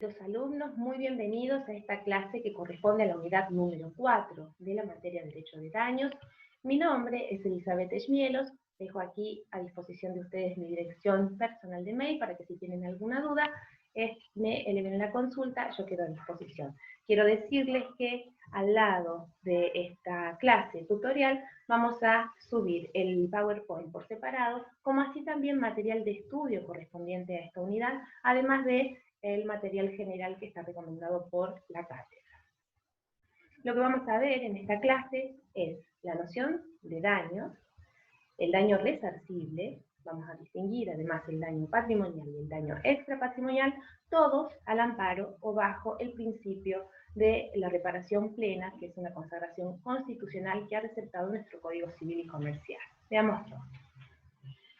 Los alumnos, muy bienvenidos a esta clase que corresponde a la unidad número 4 de la materia Derecho de Daños. Mi nombre es Elizabeth Schmielos, dejo aquí a disposición de ustedes mi dirección personal de mail para que si tienen alguna duda me eleven la consulta, yo quedo a disposición. Quiero decirles que al lado de esta clase tutorial vamos a subir el PowerPoint por separado, como así también material de estudio correspondiente a esta unidad, además de el material general que está recomendado por la cátedra. Lo que vamos a ver en esta clase es la noción de daño, el daño resarcible, vamos a distinguir además el daño patrimonial y el daño extrapatrimonial, todos al amparo o bajo el principio de la reparación plena, que es una consagración constitucional que ha receptado nuestro Código Civil y Comercial. Veámoslo.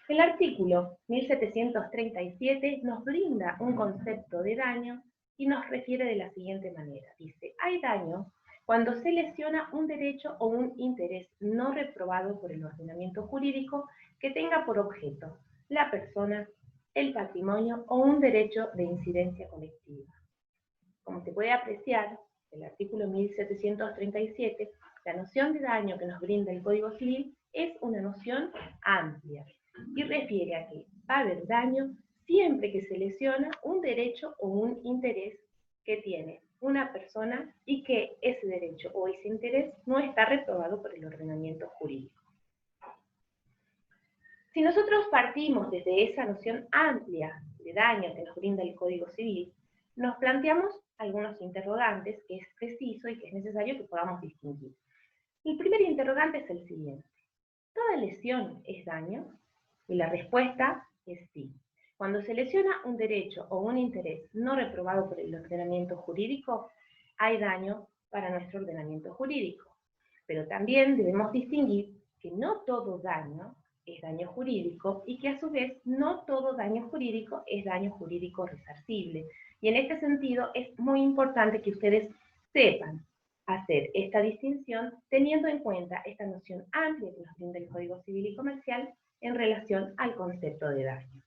El artículo 1737 nos brinda un concepto de daño y nos refiere de la siguiente manera. Dice, hay daño cuando se lesiona un derecho o un interés no reprobado por el ordenamiento jurídico que tenga por objeto la persona, el patrimonio o un derecho de incidencia colectiva. Como se puede apreciar, el artículo 1737, la noción de daño que nos brinda el Código Civil es una noción amplia y refiere a que va a haber daño siempre que se lesiona un derecho o un interés que tiene una persona y que ese derecho o ese interés no está reprobado por el ordenamiento jurídico. Si nosotros partimos desde esa noción amplia de daño que nos brinda el Código Civil, nos planteamos algunos interrogantes que es preciso y que es necesario que podamos distinguir. El primer interrogante es el siguiente. ¿Toda lesión es daño? Y la respuesta es sí. Cuando se lesiona un derecho o un interés no reprobado por el ordenamiento jurídico, hay daño para nuestro ordenamiento jurídico. Pero también debemos distinguir que no todo daño es daño jurídico y que a su vez no todo daño jurídico es daño jurídico resarcible. Y en este sentido es muy importante que ustedes sepan hacer esta distinción teniendo en cuenta esta noción amplia que nos brinda el Código Civil y Comercial en relación al concepto de daño.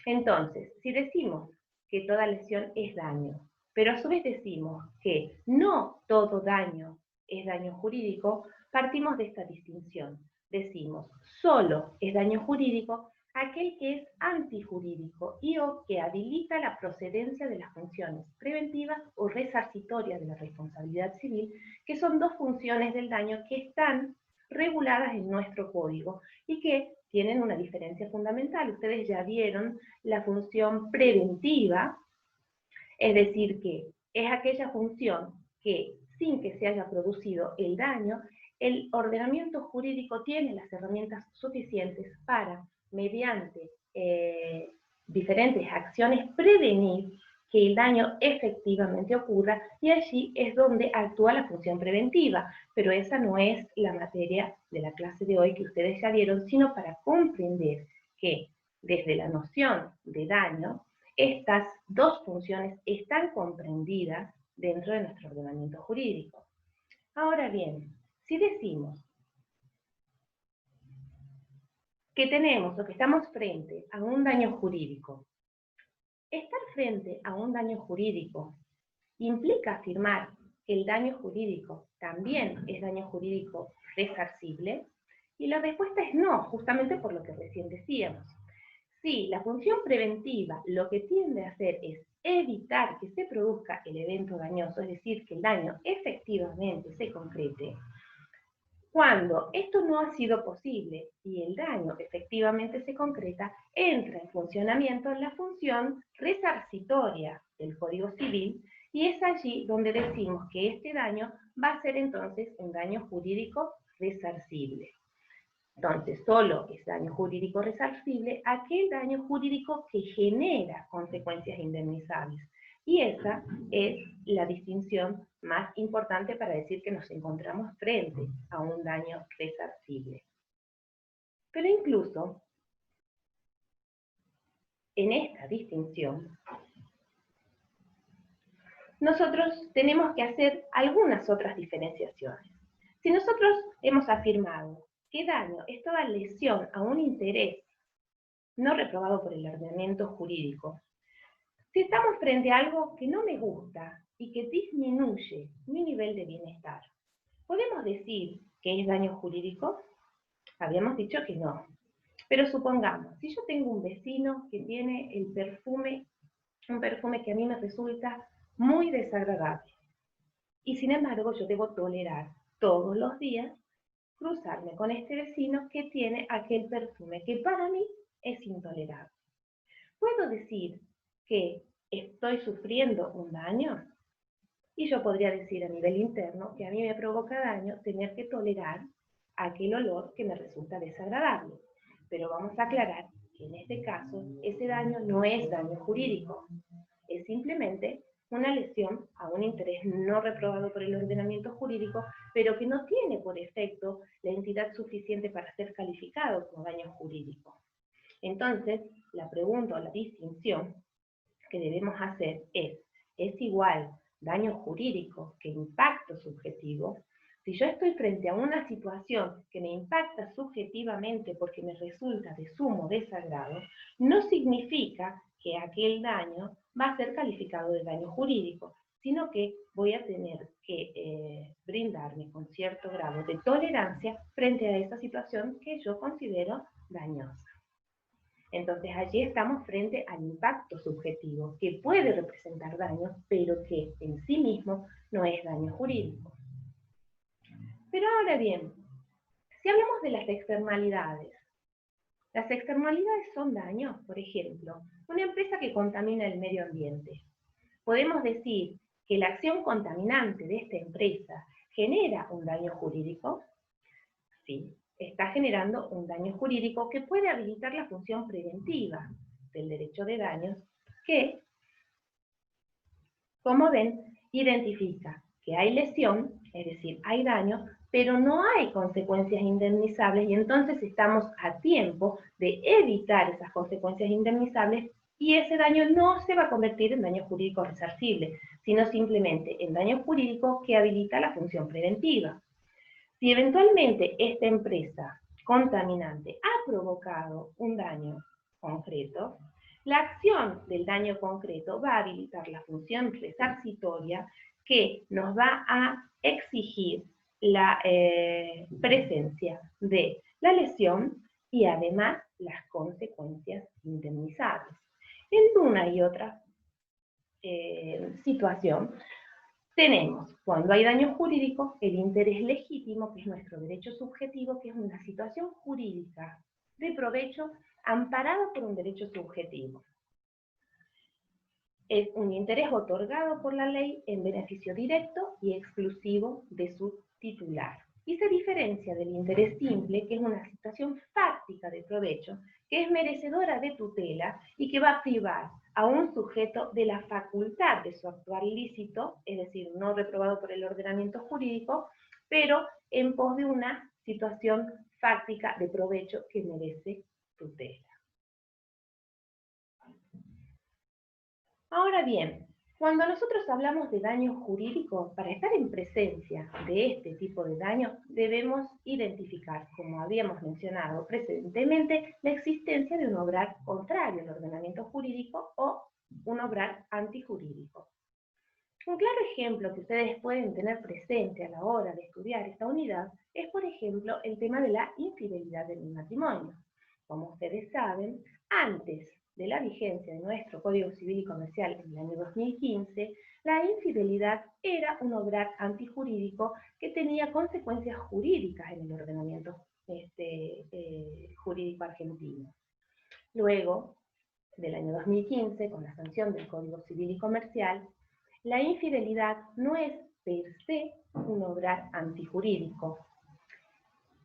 Entonces, si decimos que toda lesión es daño, pero a su vez decimos que no todo daño es daño jurídico, partimos de esta distinción. Decimos, solo es daño jurídico aquel que es antijurídico y o que habilita la procedencia de las funciones preventivas o resarcitorias de la responsabilidad civil, que son dos funciones del daño que están reguladas en nuestro código y que tienen una diferencia fundamental. Ustedes ya vieron la función preventiva, es decir, que es aquella función que sin que se haya producido el daño, el ordenamiento jurídico tiene las herramientas suficientes para, mediante diferentes acciones, prevenir que el daño efectivamente ocurra, y allí es donde actúa la función preventiva, pero esa no es la materia de la clase de hoy que ustedes ya vieron, sino para comprender que desde la noción de daño, estas dos funciones están comprendidas dentro de nuestro ordenamiento jurídico. Ahora bien, si decimos que tenemos o que estamos frente a un daño jurídico, estar frente a un daño jurídico implica afirmar que el daño jurídico también es daño jurídico resarcible, y la respuesta es no, justamente por lo que recién decíamos. Sí, la función preventiva lo que tiende a hacer es evitar que se produzca el evento dañoso, es decir, que el daño efectivamente se concrete. Cuando esto no ha sido posible y el daño efectivamente se concreta, entra en funcionamiento la función resarcitoria del Código Civil, y es allí donde decimos que este daño va a ser entonces un daño jurídico resarcible. Entonces, solo es daño jurídico resarcible aquel daño jurídico que genera consecuencias indemnizables. Y esa es la distinción más importante para decir que nos encontramos frente a un daño resarcible. Pero incluso en esta distinción, nosotros tenemos que hacer algunas otras diferenciaciones. Si nosotros hemos afirmado que daño es toda lesión a un interés no reprobado por el ordenamiento jurídico, Si estamos frente a algo que no me gusta y que disminuye mi nivel de bienestar, ¿podemos decir que es daño jurídico? Habíamos dicho que no. Pero supongamos, si yo tengo un vecino que tiene un perfume que a mí me resulta muy desagradable, y sin embargo yo debo tolerar todos los días cruzarme con este vecino que tiene aquel perfume que para mí es intolerable. ¿Puedo decir que estoy sufriendo un daño? Y yo podría decir a nivel interno que a mí me provoca daño tener que tolerar aquel olor que me resulta desagradable. Pero vamos a aclarar que en este caso ese daño no es daño jurídico, es simplemente una lesión a un interés no reprobado por el ordenamiento jurídico, pero que no tiene por efecto la entidad suficiente para ser calificado como daño jurídico. Entonces, la pregunta o la distinción que debemos hacer ¿es igual daño jurídico que impacto subjetivo? Si yo estoy frente a una situación que me impacta subjetivamente porque me resulta de sumo desagrado, no significa que aquel daño va a ser calificado de daño jurídico, sino que voy a tener que brindarme con cierto grado de tolerancia frente a esa situación que yo considero dañosa. Entonces allí estamos frente al impacto subjetivo, que puede representar daño, pero que en sí mismo no es daño jurídico. Pero ahora bien, si hablamos de las externalidades son daños. Por ejemplo, una empresa que contamina el medio ambiente. ¿Podemos decir que la acción contaminante de esta empresa genera un daño jurídico? Sí, está generando un daño jurídico que puede habilitar la función preventiva del derecho de daños que, como ven, identifica que hay lesión, es decir, hay daño, pero no hay consecuencias indemnizables y entonces estamos a tiempo de evitar esas consecuencias indemnizables y ese daño no se va a convertir en daño jurídico resarcible, sino simplemente en daño jurídico que habilita la función preventiva. Si eventualmente esta empresa contaminante ha provocado un daño concreto, la acción del daño concreto va a habilitar la función resarcitoria que nos va a exigir la presencia de la lesión y además las consecuencias indemnizables. En una y otra situación, tenemos, cuando hay daño jurídico, el interés legítimo, que es nuestro derecho subjetivo, que es una situación jurídica de provecho amparada por un derecho subjetivo. Es un interés otorgado por la ley en beneficio directo y exclusivo de su titular. Y se diferencia del interés simple, que es una situación fáctica de provecho, que es merecedora de tutela y que va a privar a un sujeto de la facultad de su actuar lícito, es decir, no reprobado por el ordenamiento jurídico, pero en pos de una situación fáctica de provecho que merece tutela. Ahora bien, cuando nosotros hablamos de daño jurídico, para estar en presencia de este tipo de daño, debemos identificar, como habíamos mencionado precedentemente, la existencia de un obrar contrario al ordenamiento jurídico o un obrar antijurídico. Un claro ejemplo que ustedes pueden tener presente a la hora de estudiar esta unidad es, por ejemplo, el tema de la infidelidad en el matrimonio. Como ustedes saben, antes de la vigencia de nuestro Código Civil y Comercial en el año 2015, la infidelidad era un obrar antijurídico que tenía consecuencias jurídicas en el ordenamiento jurídico argentino. Luego del año 2015, con la sanción del Código Civil y Comercial, la infidelidad no es per se un obrar antijurídico.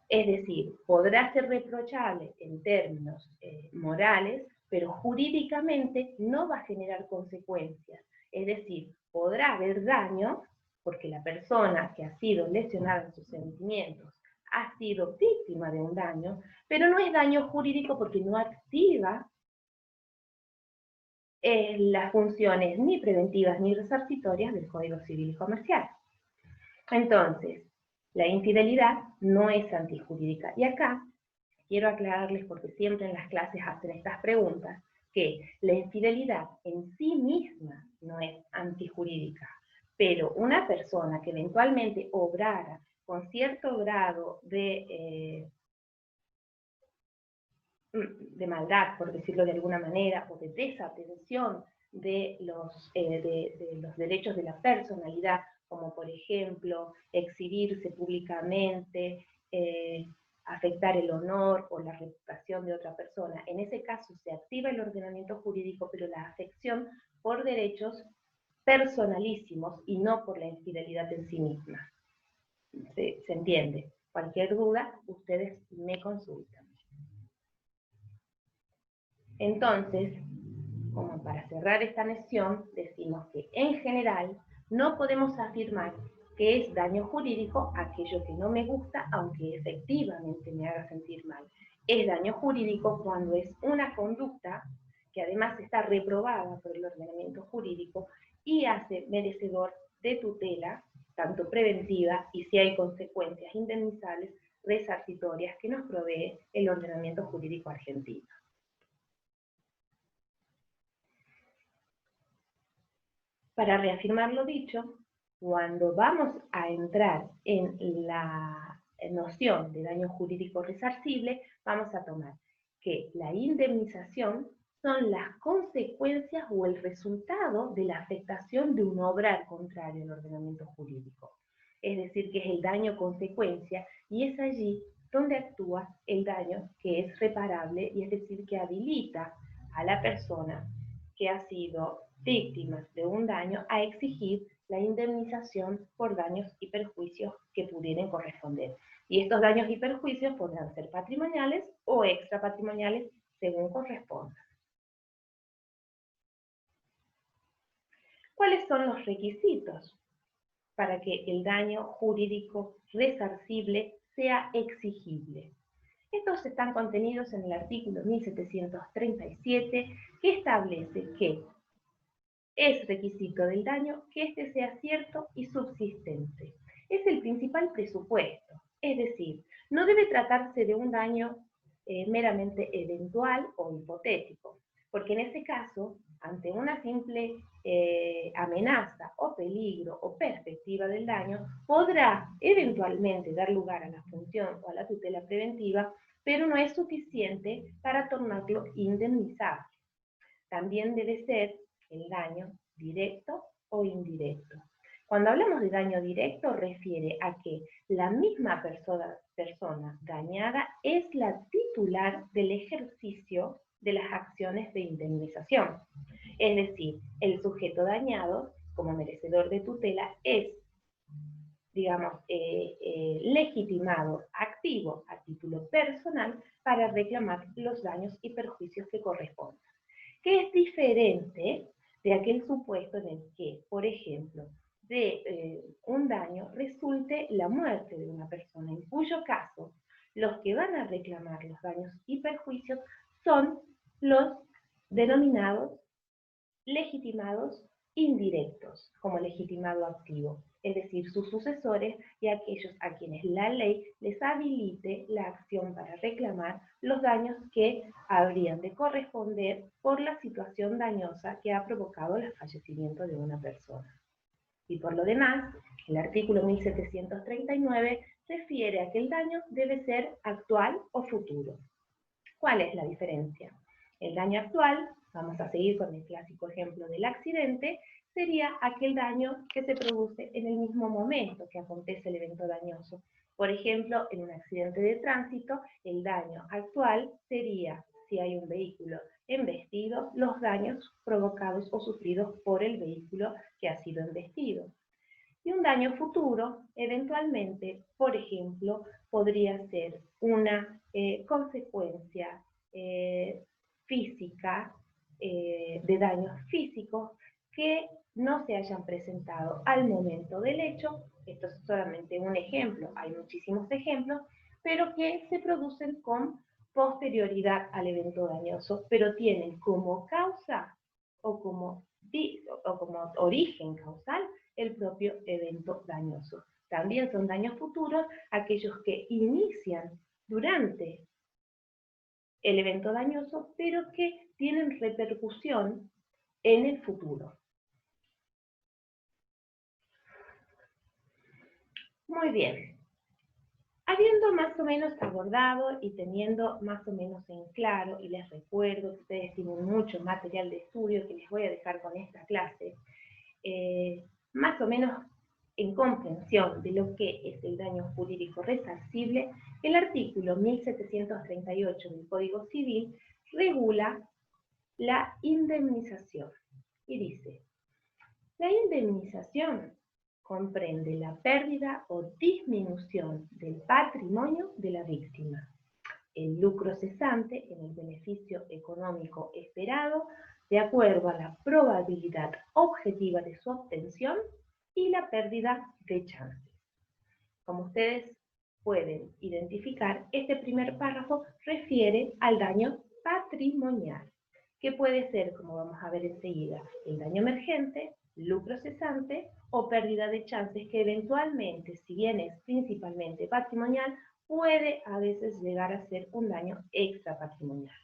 Es decir, podrá ser reprochable en términos morales, pero jurídicamente no va a generar consecuencias. Es decir, podrá haber daño porque la persona que ha sido lesionada en sus sentimientos ha sido víctima de un daño, pero no es daño jurídico porque no activa las funciones ni preventivas ni resarcitorias del Código Civil y Comercial. Entonces, la infidelidad no es antijurídica. Y acá quiero aclararles, porque siempre en las clases hacen estas preguntas, que la infidelidad en sí misma no es antijurídica, pero una persona que eventualmente obrara con cierto grado de maldad, por decirlo de alguna manera, o de desatención de los derechos de la personalidad, como por ejemplo exhibirse públicamente, afectar el honor o la reputación de otra persona. En ese caso se activa el ordenamiento jurídico, pero la afección por derechos personalísimos y no por la infidelidad en sí misma. ¿Se entiende? Cualquier duda, ustedes me consultan. Entonces, como para cerrar esta noción, decimos que en general no podemos afirmar que es daño jurídico aquello que no me gusta, aunque efectivamente me haga sentir mal. Es daño jurídico cuando es una conducta que además está reprobada por el ordenamiento jurídico y hace merecedor de tutela, tanto preventiva y si hay consecuencias indemnizables, resarcitorias que nos provee el ordenamiento jurídico argentino. Para reafirmar lo dicho, cuando vamos a entrar en la noción de daño jurídico resarcible, vamos a tomar que la indemnización son las consecuencias o el resultado de la afectación de un obrar contrario al ordenamiento jurídico. Es decir, que es el daño consecuencia y es allí donde actúa el daño que es reparable y es decir, que habilita a la persona que ha sido víctimas de un daño a exigir la indemnización por daños y perjuicios que pudieran corresponder. Y estos daños y perjuicios podrán ser patrimoniales o extrapatrimoniales según corresponda. ¿Cuáles son los requisitos para que el daño jurídico resarcible sea exigible? Estos están contenidos en el artículo 1737, que establece que es requisito del daño que éste sea cierto y subsistente. Es el principal presupuesto, es decir, no debe tratarse de un daño meramente eventual o hipotético, porque en ese caso, ante una simple amenaza o peligro o perspectiva del daño, podrá eventualmente dar lugar a la función o a la tutela preventiva, pero no es suficiente para tornarlo indemnizable. También debe ser el daño directo o indirecto. Cuando hablamos de daño directo, refiere a que la misma persona dañada es la titular del ejercicio de las acciones de indemnización. Es decir, el sujeto dañado, como merecedor de tutela, es, digamos, legitimado, activo a título personal para reclamar los daños y perjuicios que correspondan. Que es diferente de aquel supuesto en el que, por ejemplo, de un daño resulte la muerte de una persona, en cuyo caso los que van a reclamar los daños y perjuicios son los denominados legitimados indirectos, como legitimado activo, es decir, sus sucesores y aquellos a quienes la ley les habilite la acción para reclamar los daños que habrían de corresponder por la situación dañosa que ha provocado el fallecimiento de una persona. Y por lo demás, el artículo 1739 refiere a que el daño debe ser actual o futuro. ¿Cuál es la diferencia? El daño actual, vamos a seguir con el clásico ejemplo del accidente, sería aquel daño que se produce en el mismo momento que acontece el evento dañoso. Por ejemplo, en un accidente de tránsito, el daño actual sería, si hay un vehículo embestido, los daños provocados o sufridos por el vehículo que ha sido embestido. Y un daño futuro, eventualmente, por ejemplo, podría ser una consecuencia física, de daños físicos que no se hayan presentado al momento del hecho. Esto es solamente un ejemplo, hay muchísimos ejemplos, pero que se producen con posterioridad al evento dañoso, pero tienen como causa o como origen causal el propio evento dañoso. También son daños futuros aquellos que inician durante el evento dañoso, pero que tienen repercusión en el futuro. Muy bien. Habiendo más o menos abordado y teniendo más o menos en claro, y les recuerdo que ustedes tienen mucho material de estudio que les voy a dejar con esta clase, más o menos en comprensión de lo que es el daño jurídico resarcible, el artículo 1738 del Código Civil regula la indemnización y dice: la indemnización comprende la pérdida o disminución del patrimonio de la víctima, el lucro cesante en el beneficio económico esperado de acuerdo a la probabilidad objetiva de su obtención y la pérdida de chances. Como ustedes pueden identificar, este primer párrafo refiere al daño patrimonial, que puede ser, como vamos a ver enseguida, el daño emergente, lucro cesante o pérdida de chances, que eventualmente, si bien es principalmente patrimonial, puede a veces llegar a ser un daño extrapatrimonial.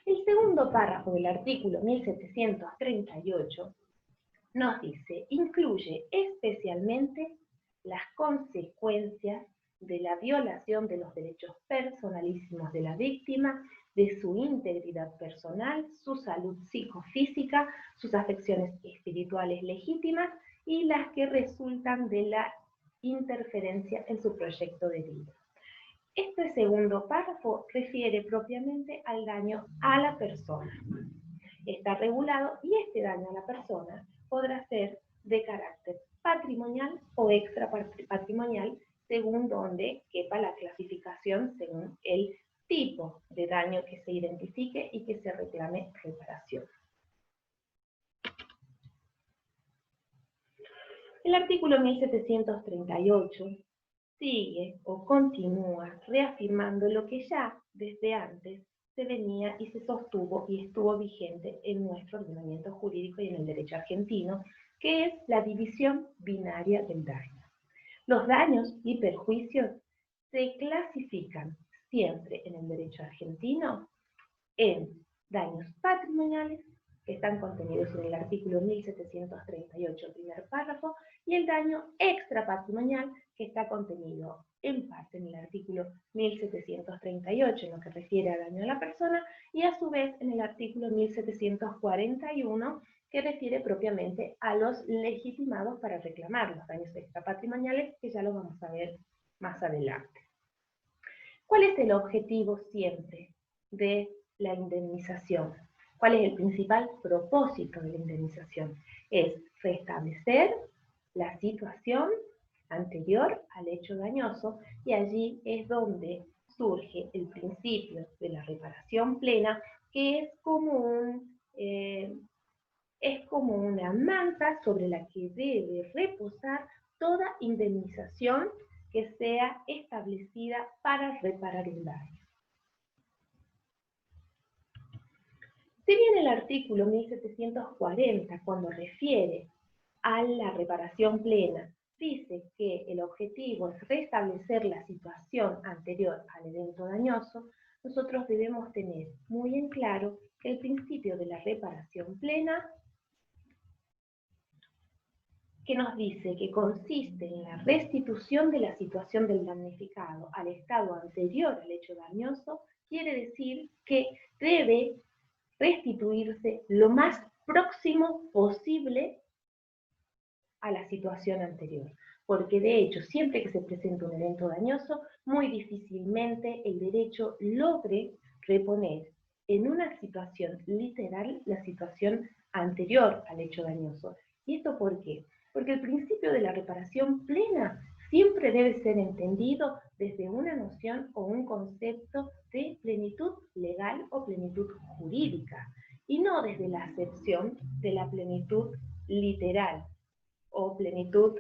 El segundo párrafo del artículo 1738 nos dice: incluye especialmente las consecuencias de la violación de los derechos personalísimos de la víctima, de su integridad personal, su salud psicofísica, sus afecciones espirituales legítimas y las que resultan de la interferencia en su proyecto de vida. Este segundo párrafo refiere propiamente al daño a la persona. Está regulado y este daño a la persona podrá ser de carácter patrimonial o extrapatrimonial, según donde quepa la clasificación, según el tipo de daño que se identifique y que se reclame reparación. El artículo 1738 sigue o continúa reafirmando lo que ya desde antes se venía y se sostuvo y estuvo vigente en nuestro ordenamiento jurídico y en el derecho argentino, que es la división binaria del daño. Los daños y perjuicios se clasifican siempre en el derecho argentino en daños patrimoniales, que están contenidos en el artículo 1738, primer párrafo, y el daño extrapatrimonial, que está contenido en parte en el artículo 1738, en lo que refiere a daño a la persona, y a su vez en el artículo 1741, que refiere propiamente a los legitimados para reclamar los daños extrapatrimoniales, que ya lo vamos a ver más adelante. ¿Cuál es el objetivo siempre de la indemnización? ¿Cuál es el principal propósito de la indemnización? Es restablecer la situación anterior al hecho dañoso, y allí es donde surge el principio de la reparación plena, que es como una manta sobre la que debe reposar toda indemnización que sea establecida para reparar un daño. Si bien el artículo 1740, cuando refiere a la reparación plena, dice que el objetivo es restablecer la situación anterior al evento dañoso, nosotros debemos tener muy en claro que el principio de la reparación plena, que nos dice que consiste en la restitución de la situación del damnificado al estado anterior al hecho dañoso, quiere decir que debe restituirse lo más próximo posible a la situación anterior, porque de hecho siempre que se presenta un evento dañoso, muy difícilmente el derecho logre reponer en una situación literal la situación anterior al hecho dañoso. ¿Y esto por qué? Porque el principio de la reparación plena siempre debe ser entendido desde una noción o un concepto de plenitud legal o plenitud jurídica, y no desde la acepción de la plenitud literal o plenitud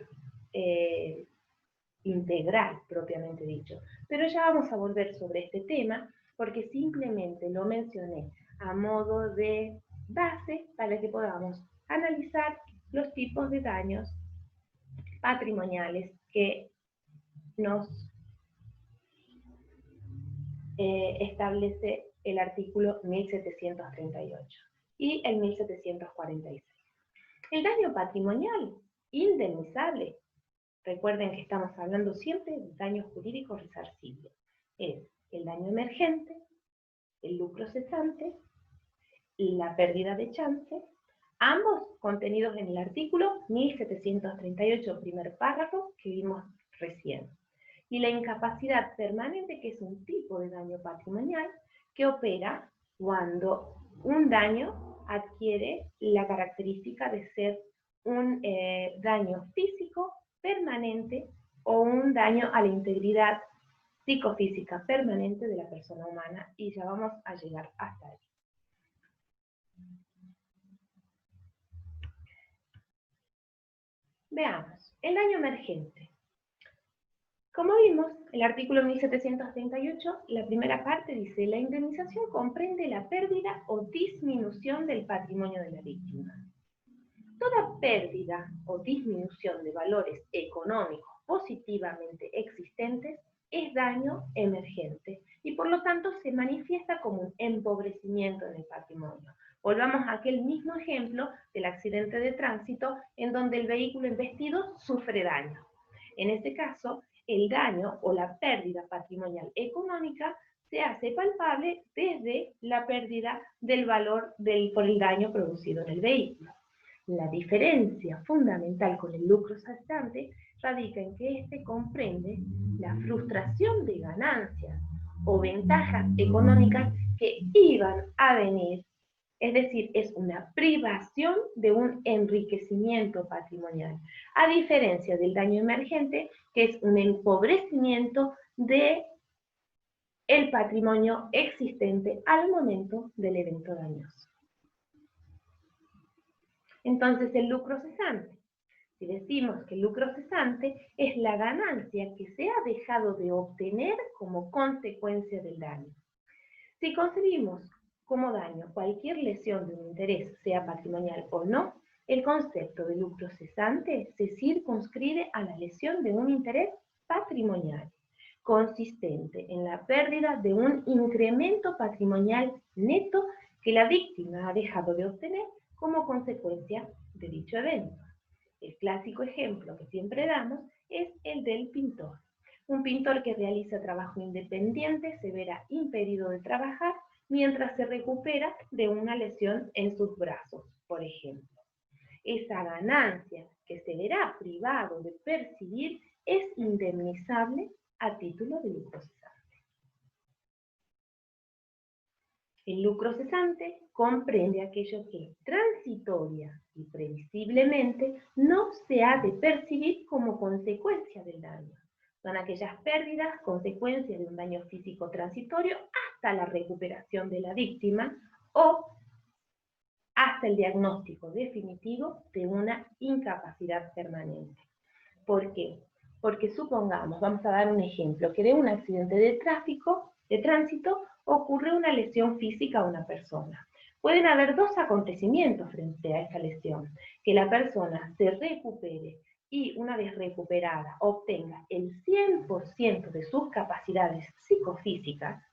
integral, propiamente dicho. Pero ya vamos a volver sobre este tema, porque simplemente lo mencioné a modo de base para que podamos analizar los tipos de daños patrimoniales que nos establece el artículo 1738 y el 1746. El daño patrimonial indemnizable, recuerden que estamos hablando siempre de daños jurídicos resarcibles, es el daño emergente, el lucro cesante y la pérdida de chance, ambos contenidos en el artículo 1738, primer párrafo que vimos recién. Y la incapacidad permanente, que es un tipo de daño patrimonial que opera cuando un daño adquiere la característica de ser un daño físico permanente o un daño a la integridad psicofísica permanente de la persona humana, y ya vamos a llegar hasta ahí. Veamos, el daño emergente. Como vimos, el artículo 1738, la primera parte dice: la indemnización comprende la pérdida o disminución del patrimonio de la víctima. Toda pérdida o disminución de valores económicos positivamente existentes es daño emergente y por lo tanto se manifiesta como un empobrecimiento en el patrimonio. Volvamos a aquel mismo ejemplo del accidente de tránsito en donde el vehículo embestido sufre daño. En este caso, el daño o la pérdida patrimonial económica se hace palpable desde la pérdida del valor por el daño producido en el vehículo. La diferencia fundamental con el lucro cesante radica en que éste comprende la frustración de ganancias o ventajas económicas que iban a venir, es decir, es una privación de un enriquecimiento patrimonial, a diferencia del daño emergente, que es un empobrecimiento de el patrimonio existente al momento del evento dañoso. Entonces, el lucro cesante. Si decimos que el lucro cesante es la ganancia que se ha dejado de obtener como consecuencia del daño. Si concebimos como daño cualquier lesión de un interés, sea patrimonial o no, el concepto de lucro cesante se circunscribe a la lesión de un interés patrimonial, consistente en la pérdida de un incremento patrimonial neto que la víctima ha dejado de obtener como consecuencia de dicho evento. El clásico ejemplo que siempre damos es el del pintor. Un pintor que realiza trabajo independiente se verá impedido de trabajar mientras se recupera de una lesión en sus brazos, por ejemplo. Esa ganancia que se verá privado de percibir es indemnizable a título de lucro cesante. El lucro cesante comprende aquello que transitoria y previsiblemente no se ha de percibir como consecuencia del daño. Son aquellas pérdidas consecuencia de un daño físico transitorio hasta la recuperación de la víctima o hasta el diagnóstico definitivo de una incapacidad permanente. ¿Por qué? Porque supongamos, vamos a dar un ejemplo, que de un accidente de tránsito, ocurre una lesión física a una persona. Pueden haber dos acontecimientos frente a esa lesión: que la persona se recupere y una vez recuperada obtenga el 100% de sus capacidades psicofísicas,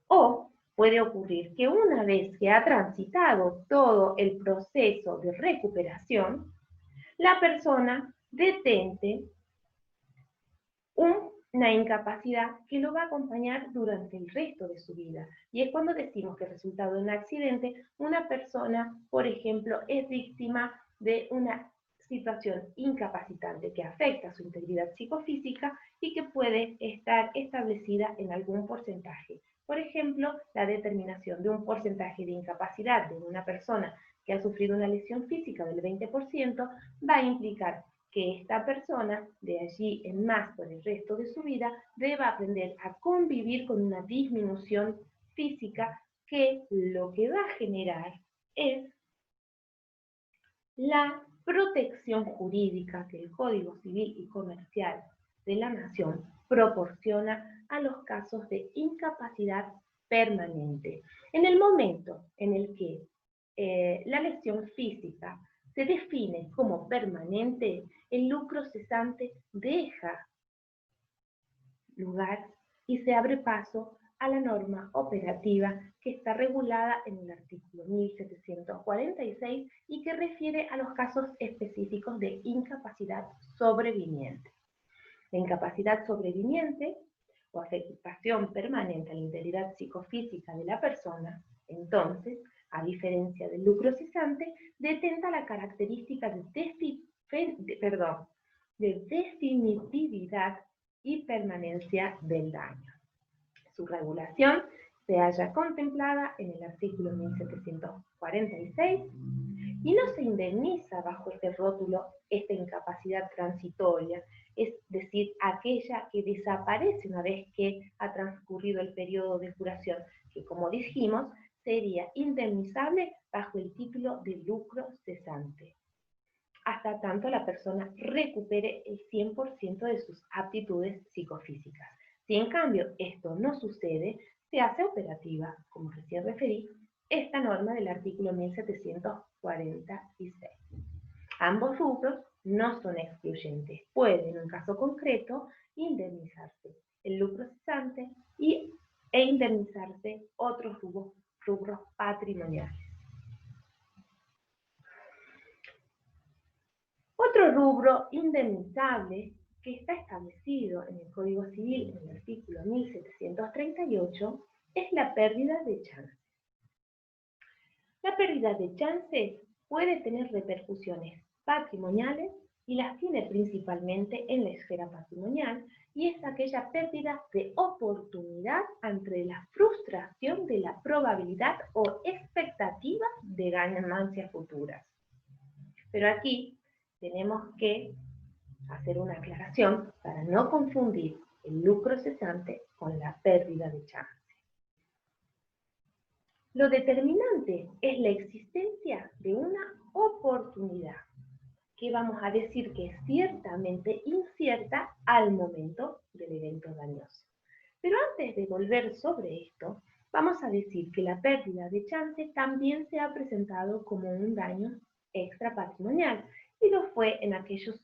o puede ocurrir que una vez que ha transitado todo el proceso de recuperación, la persona detente una incapacidad que lo va a acompañar durante el resto de su vida. Y es cuando decimos que resultado de un accidente, una persona, por ejemplo, es víctima de una situación incapacitante que afecta su integridad psicofísica y que puede estar establecida en algún porcentaje. Por ejemplo, la determinación de un porcentaje de incapacidad de una persona que ha sufrido una lesión física del 20% va a implicar que esta persona, de allí en más por el resto de su vida, deba aprender a convivir con una disminución física que lo que va a generar es la protección jurídica que el Código Civil y Comercial de la Nación proporciona a los casos de incapacidad permanente. En el momento en el que la lesión física se define como permanente, el lucro cesante deja lugar y se abre paso a la norma operativa que está regulada en el artículo 1746 y que refiere a los casos específicos de incapacidad sobreviniente. La incapacidad sobreviniente o afectación permanente a la integridad psicofísica de la persona, entonces, a diferencia del lucro cesante, detenta la característica de definitividad y permanencia del daño. Su regulación se halla contemplada en el artículo 1746 y no se indemniza bajo este rótulo esta incapacidad transitoria, es decir, aquella que desaparece una vez que ha transcurrido el periodo de curación, que como dijimos, sería indemnizable bajo el título de lucro cesante, hasta tanto la persona recupere el 100% de sus aptitudes psicofísicas. Si en cambio esto no sucede, se hace operativa, como recién referí, esta norma del artículo 1746. Ambos rubros no son excluyentes. Puede, en un caso concreto, indemnizarse el lucro cesante e indemnizarse otros rubros patrimoniales. Otro rubro indemnizable que está establecido en el Código Civil en el artículo 1738 es la pérdida de chances. La pérdida de chances puede tener repercusiones patrimoniales y las tiene principalmente en la esfera patrimonial, y es aquella pérdida de oportunidad ante la frustración de la probabilidad o expectativa de ganancias futuras. Pero aquí tenemos que hacer una aclaración para no confundir el lucro cesante con la pérdida de chance. Lo determinante es la existencia de una oportunidad, que vamos a decir que es ciertamente incierta al momento del evento dañoso. Pero antes de volver sobre esto, vamos a decir que la pérdida de chance también se ha presentado como un daño extrapatrimonial, y lo fue en aquellos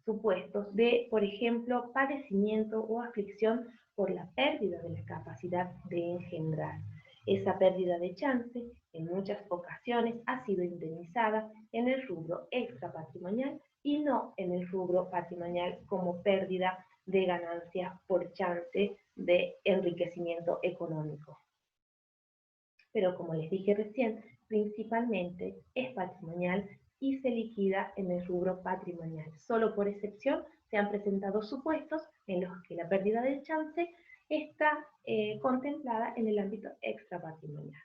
supuestos de, por ejemplo, padecimiento o aflicción por la pérdida de la capacidad de engendrar. Esa pérdida de chance, en muchas ocasiones, ha sido indemnizada en el rubro extrapatrimonial y no en el rubro patrimonial como pérdida de ganancias por chance de enriquecimiento económico. Pero como les dije recién, principalmente es patrimonial y se liquida en el rubro patrimonial. Solo por excepción se han presentado supuestos en los que la pérdida de chance está contemplada en el ámbito extrapatrimonial.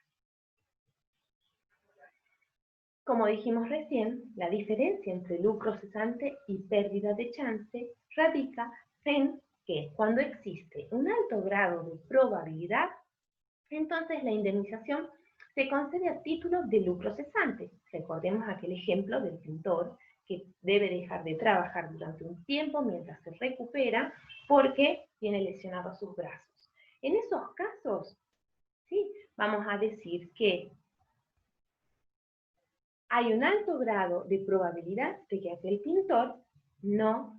Como dijimos recién, la diferencia entre lucro cesante y pérdida de chance radica en que cuando existe un alto grado de probabilidad, entonces la indemnización se concede a título de lucro cesante. Recordemos aquel ejemplo del pintor que debe dejar de trabajar durante un tiempo mientras se recupera porque tiene lesionados sus brazos. En esos casos, ¿sí?, vamos a decir que hay un alto grado de probabilidad de que aquel pintor no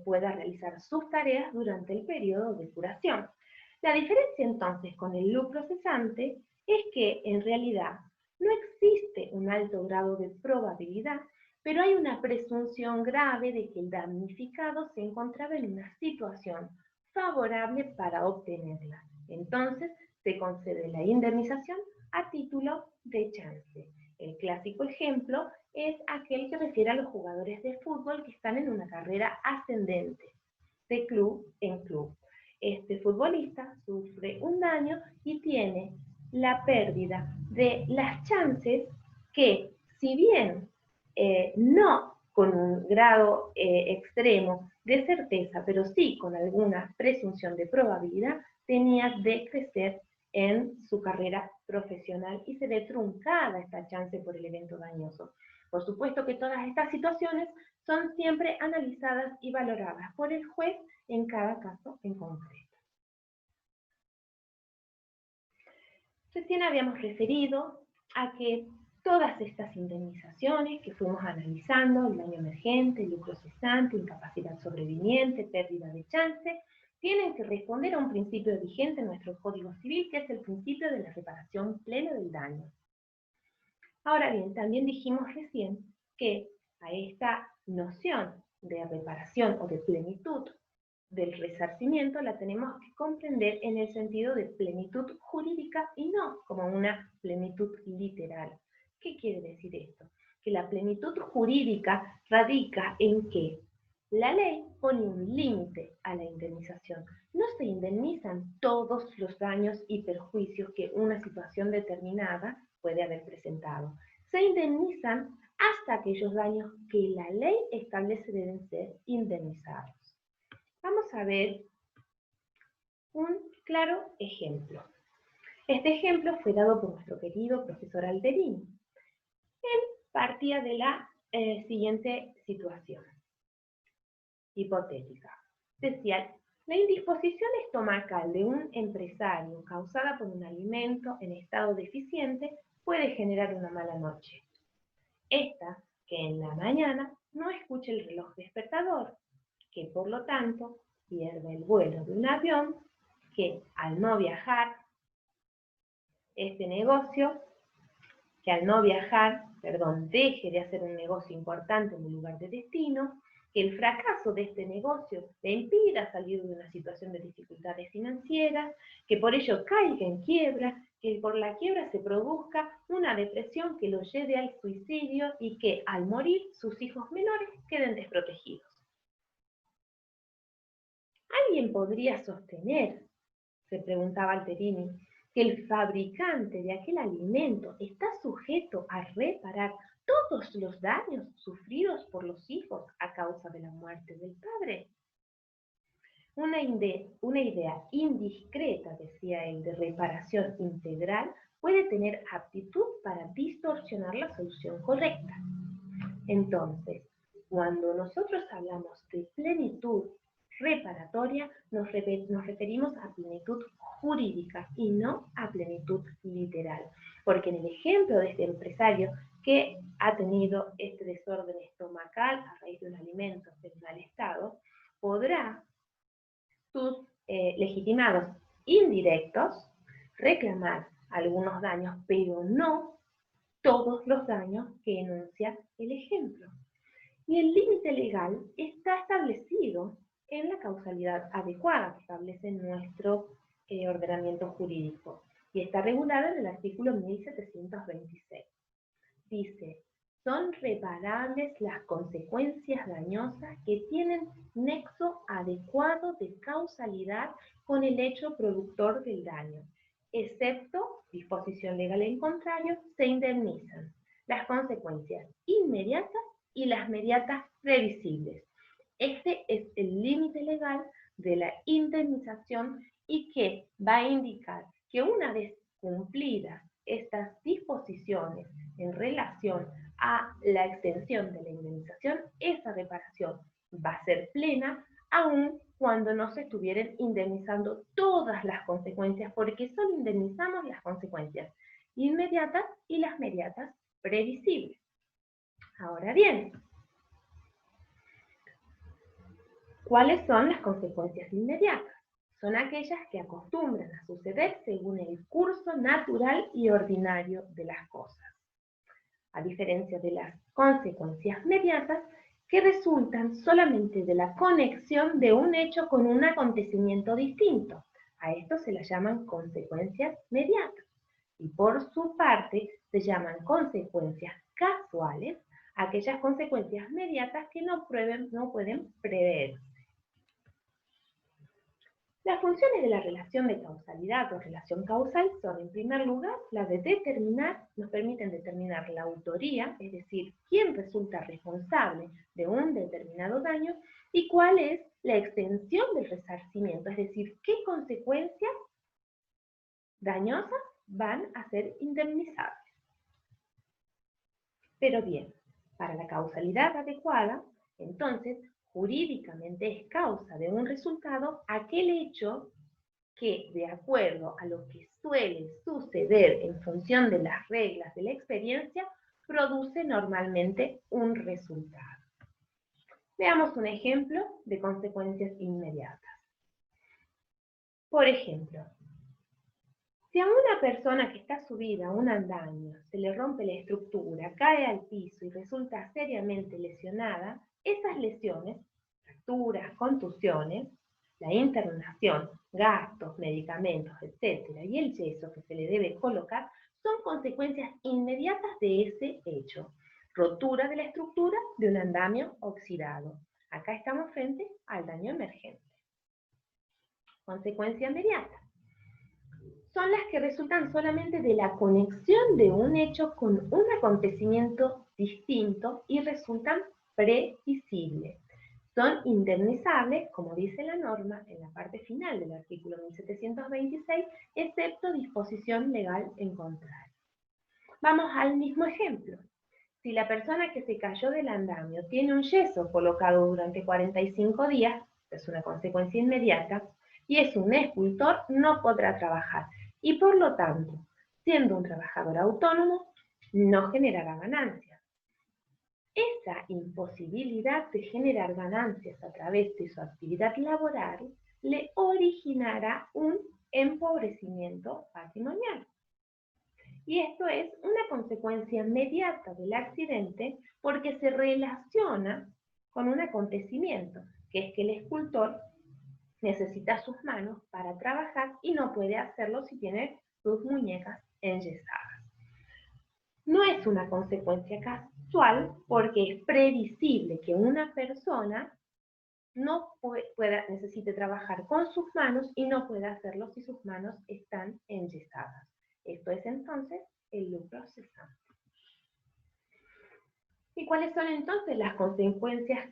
pueda realizar sus tareas durante el periodo de curación. La diferencia entonces con el lucro cesante es que en realidad no existe un alto grado de probabilidad, pero hay una presunción grave de que el damnificado se encontraba en una situación favorable para obtenerla. Entonces se concede la indemnización a título de chance. El clásico ejemplo es aquel que refiere a los jugadores de fútbol que están en una carrera ascendente, de club en club. Este futbolista sufre un daño y tiene la pérdida de las chances que, si bien no con un grado extremo de certeza, pero sí con alguna presunción de probabilidad, tenía de crecer en su carrera profesional y se ve truncada esta chance por el evento dañoso. Por supuesto que todas estas situaciones son siempre analizadas y valoradas por el juez en cada caso en concreto. Recién habíamos referido a que todas estas indemnizaciones que fuimos analizando, el daño emergente, lucro cesante, incapacidad sobreviniente, pérdida de chance, tienen que responder a un principio vigente en nuestro Código Civil, que es el principio de la reparación plena del daño. Ahora bien, también dijimos recién que a esta noción de reparación o de plenitud del resarcimiento la tenemos que comprender en el sentido de plenitud jurídica y no como una plenitud literal. ¿Qué quiere decir esto? Que la plenitud jurídica radica en que la ley pone un límite a la indemnización. No se indemnizan todos los daños y perjuicios que una situación determinada puede haber presentado. Se indemnizan hasta aquellos daños que la ley establece deben ser indemnizados. Vamos a ver un claro ejemplo. Este ejemplo fue dado por nuestro querido profesor Alterini. Él partía de la siguiente situación hipotética. Decía, la indisposición estomacal de un empresario causada por un alimento en estado deficiente puede generar una mala noche. Esta, que en la mañana no escuche el reloj despertador, que por lo tanto pierde el vuelo de un avión, que al no viajar, deje de hacer un negocio importante en el lugar de destino, que el fracaso de este negocio le impida salir de una situación de dificultades financieras, que por ello caiga en quiebra, que por la quiebra se produzca una depresión que lo lleve al suicidio y que al morir sus hijos menores queden desprotegidos. ¿Alguien podría sostener, se preguntaba Alterini, que el fabricante de aquel alimento está sujeto a reparar todos los daños sufridos por los hijos a causa de la muerte del padre? Una idea indiscreta, decía él, de reparación integral puede tener aptitud para distorsionar la solución correcta. Entonces, cuando nosotros hablamos de plenitud reparatoria, nos referimos a plenitud jurídica y no a plenitud literal. Porque en el ejemplo de este empresario que ha tenido este desorden estomacal a raíz de un alimento en mal estado, podrá sus legitimados indirectos reclamar algunos daños, pero no todos los daños que enuncia el ejemplo. Y el límite legal está establecido en la causalidad adecuada que establece nuestro ordenamiento jurídico y está regulado en el artículo 1726. Dice, son reparables las consecuencias dañosas que tienen nexo adecuado de causalidad con el hecho productor del daño, excepto disposición legal en contrario, se indemnizan las consecuencias inmediatas y las mediatas previsibles. Este es el límite legal de la indemnización y que va a indicar que una vez cumplidas estas disposiciones en relación a la extensión de la indemnización, esa reparación va a ser plena aun cuando no se estuvieran indemnizando todas las consecuencias, porque solo indemnizamos las consecuencias inmediatas y las mediatas previsibles. Ahora bien, ¿cuáles son las consecuencias inmediatas? Son aquellas que acostumbran a suceder según el curso natural y ordinario de las cosas, a diferencia de las consecuencias mediatas que resultan solamente de la conexión de un hecho con un acontecimiento distinto. A esto se las llaman consecuencias mediatas. Y por su parte se llaman consecuencias casuales aquellas consecuencias mediatas que no pueden preverse. Las funciones de la relación de causalidad o relación causal son, en primer lugar, las de nos permiten determinar la autoría, es decir, quién resulta responsable de un determinado daño y cuál es la extensión del resarcimiento, es decir, qué consecuencias dañosas van a ser indemnizables. Pero bien, para la causalidad adecuada, entonces, jurídicamente es causa de un resultado aquel hecho que, de acuerdo a lo que suele suceder en función de las reglas de la experiencia, produce normalmente un resultado. Veamos un ejemplo de consecuencias inmediatas. Por ejemplo, si a una persona que está subida a un andamio se le rompe la estructura, cae al piso y resulta seriamente lesionada, esas lesiones, fracturas, contusiones, la internación, gastos, medicamentos, etc., y el yeso que se le debe colocar, son consecuencias inmediatas de ese hecho. Rotura de la estructura de un andamio oxidado. Acá estamos frente al daño emergente. Consecuencia inmediata son las que resultan solamente de la conexión de un hecho con un acontecimiento distinto y resultan previsibles. Son indemnizables, como dice la norma en la parte final del artículo 1726, excepto disposición legal en contrario. Vamos al mismo ejemplo. Si la persona que se cayó del andamio tiene un yeso colocado durante 45 días, es una consecuencia inmediata, y es un escultor, no podrá trabajar, y por lo tanto, siendo un trabajador autónomo, no generará ganancias. Esa imposibilidad de generar ganancias a través de su actividad laboral le originará un empobrecimiento patrimonial. Y esto es una consecuencia inmediata del accidente porque se relaciona con un acontecimiento, que es que el escultor necesita sus manos para trabajar y no puede hacerlo si tiene sus muñecas enyesadas. No es una consecuencia casual porque es previsible que una persona necesite trabajar con sus manos y no pueda hacerlo si sus manos están enyesadas. Esto es entonces el lucro cesante. ¿Y cuáles son entonces las consecuencias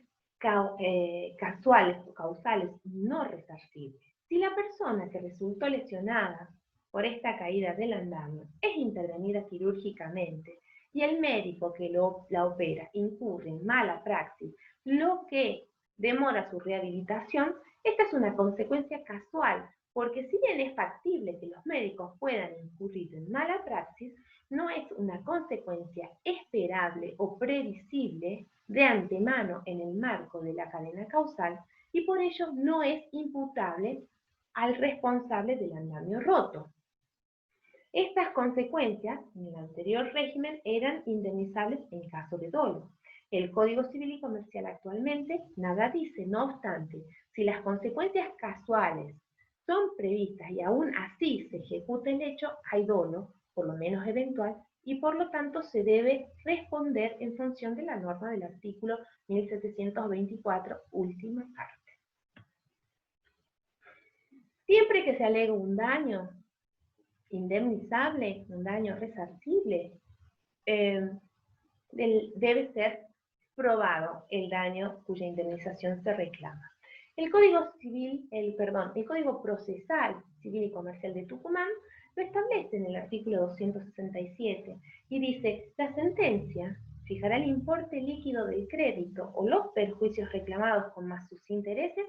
casuales o causales no resarcibles? Si la persona que resultó lesionada por esta caída del andamio es intervenida quirúrgicamente y el médico que la opera incurre en mala praxis, lo que demora su rehabilitación, esta es una consecuencia casual, porque si bien es factible que los médicos puedan incurrir en mala praxis, no es una consecuencia esperable o previsible de antemano en el marco de la cadena causal y por ello no es imputable al responsable del andamio roto. Estas consecuencias en el anterior régimen eran indemnizables en caso de dolo. El Código Civil y Comercial actualmente nada dice, no obstante, si las consecuencias casuales son previstas y aún así se ejecuta el hecho, hay dolo, por lo menos eventual, y por lo tanto se debe responder en función de la norma del artículo 1724, última parte. Siempre que se alegue un daño indemnizable, un daño resarcible, debe ser probado el daño cuya indemnización se reclama. El Código Procesal Civil y Comercial de Tucumán lo establece en el artículo 267 y dice: la sentencia fijará el importe líquido del crédito o los perjuicios reclamados con más sus intereses,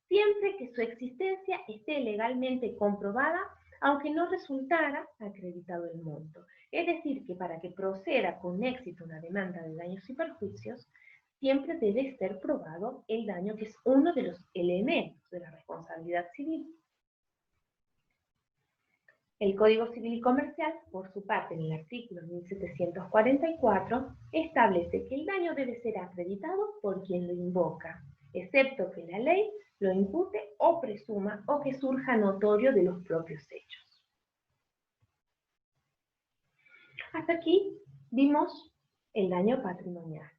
siempre que su existencia esté legalmente comprobada, aunque no resultara acreditado el monto. Es decir, que para que proceda con éxito una demanda de daños y perjuicios, siempre debe ser probado el daño, que es uno de los elementos de la responsabilidad civil. El Código Civil y Comercial, por su parte, en el artículo 1744, establece que el daño debe ser acreditado por quien lo invoca, excepto que la ley lo impute o presuma o que surja notorio de los propios hechos. Hasta aquí vimos el daño patrimonial.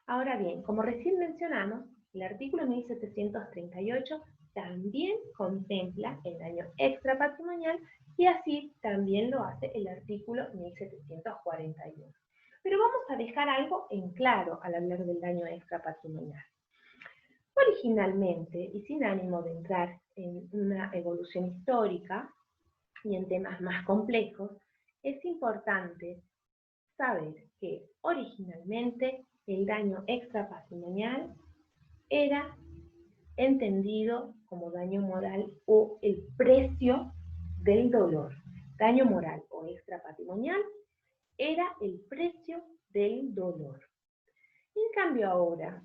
Ahora bien, como recién mencionamos, el artículo 1738 también contempla el daño extrapatrimonial y así también lo hace el artículo 1741. Pero vamos a dejar algo en claro al hablar del daño extrapatrimonial. Originalmente, y sin ánimo de entrar en una evolución histórica y en temas más complejos, es importante saber que originalmente el daño extrapatrimonial era entendido como daño moral o el precio del dolor. Daño moral o extrapatrimonial era el precio del dolor. En cambio ahora,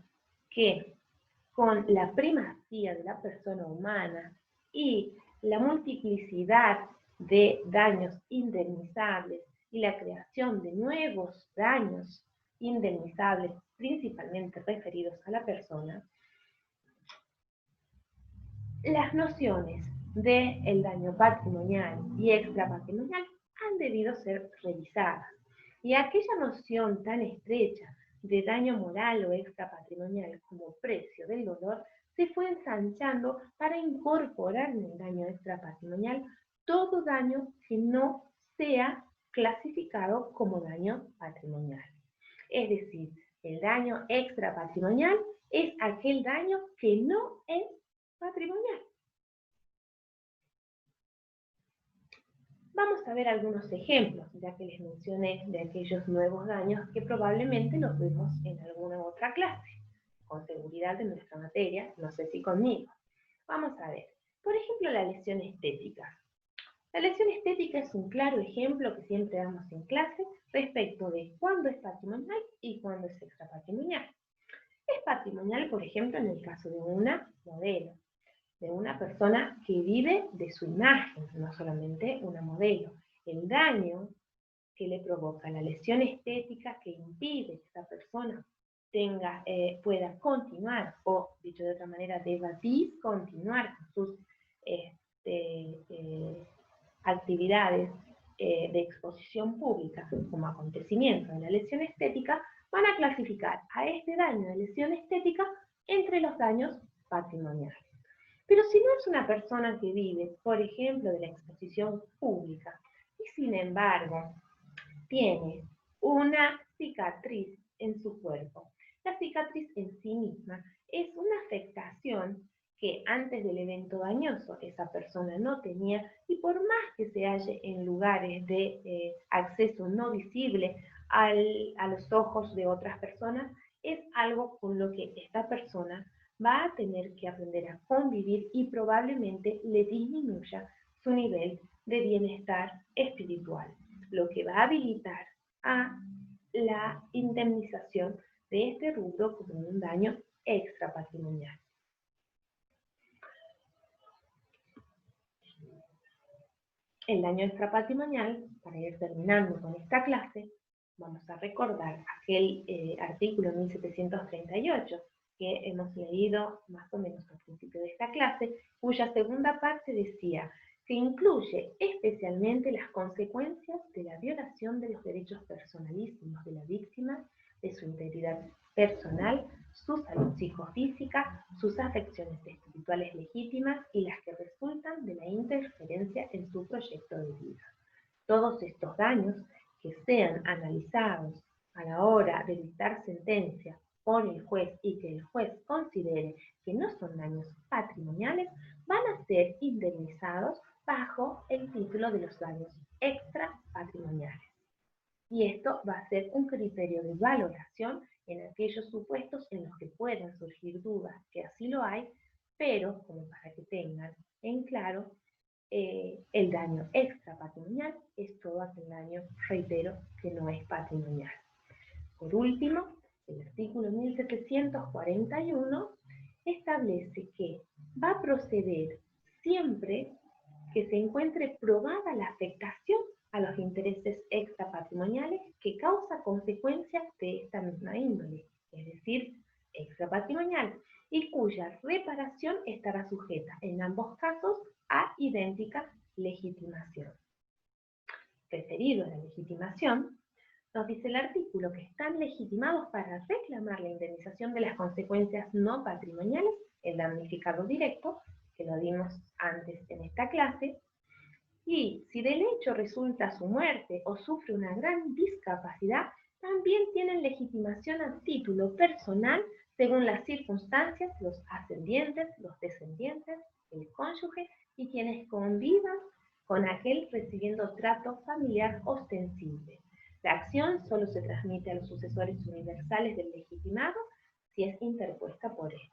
que con la primacía de la persona humana y la multiplicidad de daños indemnizables y la creación de nuevos daños indemnizables, principalmente referidos a la persona, las nociones del daño patrimonial y extrapatrimonial han debido ser revisadas. Y aquella noción tan estrecha de daño moral o extrapatrimonial como precio del dolor se fue ensanchando para incorporar en el daño extrapatrimonial todo daño que no sea clasificado como daño patrimonial. Es decir, el daño extrapatrimonial es aquel daño que no es patrimonial. Vamos a ver algunos ejemplos, ya que les mencioné de aquellos nuevos daños que probablemente los vemos en alguna otra clase, con seguridad en nuestra materia, no sé si conmigo. Vamos a ver, por ejemplo, la lesión estética. La lesión estética es un claro ejemplo que siempre damos en clase respecto de cuándo es patrimonial y cuándo es extrapatrimonial. Es patrimonial, por ejemplo, en el caso de una modelo, de una persona que vive de su imagen, no solamente una modelo. El daño que le provoca la lesión estética que impide que esa persona pueda continuar, o dicho de otra manera, deba discontinuar con sus actividades de exposición pública como acontecimiento de la lesión estética, van a clasificar a este daño de lesión estética entre los daños patrimoniales. Pero si no es una persona que vive, por ejemplo, de la exposición pública, y sin embargo tiene una cicatriz en su cuerpo, la cicatriz en sí misma es una afectación que antes del evento dañoso esa persona no tenía, y por más que se halle en lugares de acceso no visible a los ojos de otras personas, es algo con lo que esta persona va a tener que aprender a convivir y probablemente le disminuya su nivel de bienestar espiritual, lo que va a habilitar a la indemnización de este rubro como un daño extrapatrimonial. El daño extrapatrimonial, para ir terminando con esta clase, vamos a recordar aquel artículo 1738 que hemos leído más o menos al principio de esta clase, cuya segunda parte decía que incluye especialmente las consecuencias de la violación de los derechos personalísimos de la víctima, de su integridad personal, su salud psicofísica, sus afecciones espirituales legítimas y las que resultan de la interferencia en su proyecto de vida. Todos estos daños que sean analizados a la hora de dictar sentencia por el juez y que el juez considere que no son daños patrimoniales, van a ser indemnizados bajo el título de los daños extrapatrimoniales. Y esto va a ser un criterio de valoración en aquellos supuestos en los que puedan surgir dudas, que así lo hay, pero como para que tengan en claro, el daño extrapatrimonial es todo aquel daño, reitero, que no es patrimonial. Por último, el artículo 1741 establece que va a proceder siempre que se encuentre probada la afectación a los intereses extrapatrimoniales que causa consecuencias de esta misma índole, es decir, extrapatrimonial, y cuya reparación estará sujeta en ambos casos a idéntica legitimación. Referido a la legitimación, nos dice el artículo que están legitimados para reclamar la indemnización de las consecuencias no patrimoniales el damnificado directo, que lo vimos antes en esta clase, y si del hecho resulta su muerte o sufre una gran discapacidad, también tienen legitimación a título personal según las circunstancias, los ascendientes, los descendientes, el cónyuge y quienes convivan con aquel recibiendo trato familiar ostensible. La acción solo se transmite a los sucesores universales del legitimado si es interpuesta por éste.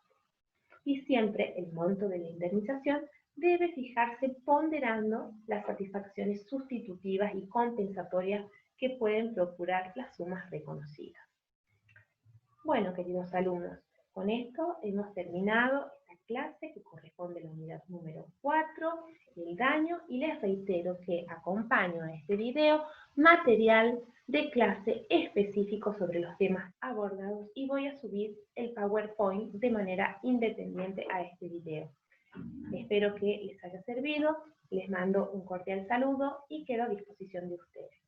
Y siempre el monto de la indemnización debe fijarse ponderando las satisfacciones sustitutivas y compensatorias que pueden procurar las sumas reconocidas. Bueno, queridos alumnos, con esto hemos terminado esta clase que corresponde a la unidad número 4, el daño, y les reitero que acompaño a este video material de clase específico sobre los temas abordados y voy a subir el PowerPoint de manera independiente a este video. Espero que les haya servido, les mando un cordial saludo y quedo a disposición de ustedes.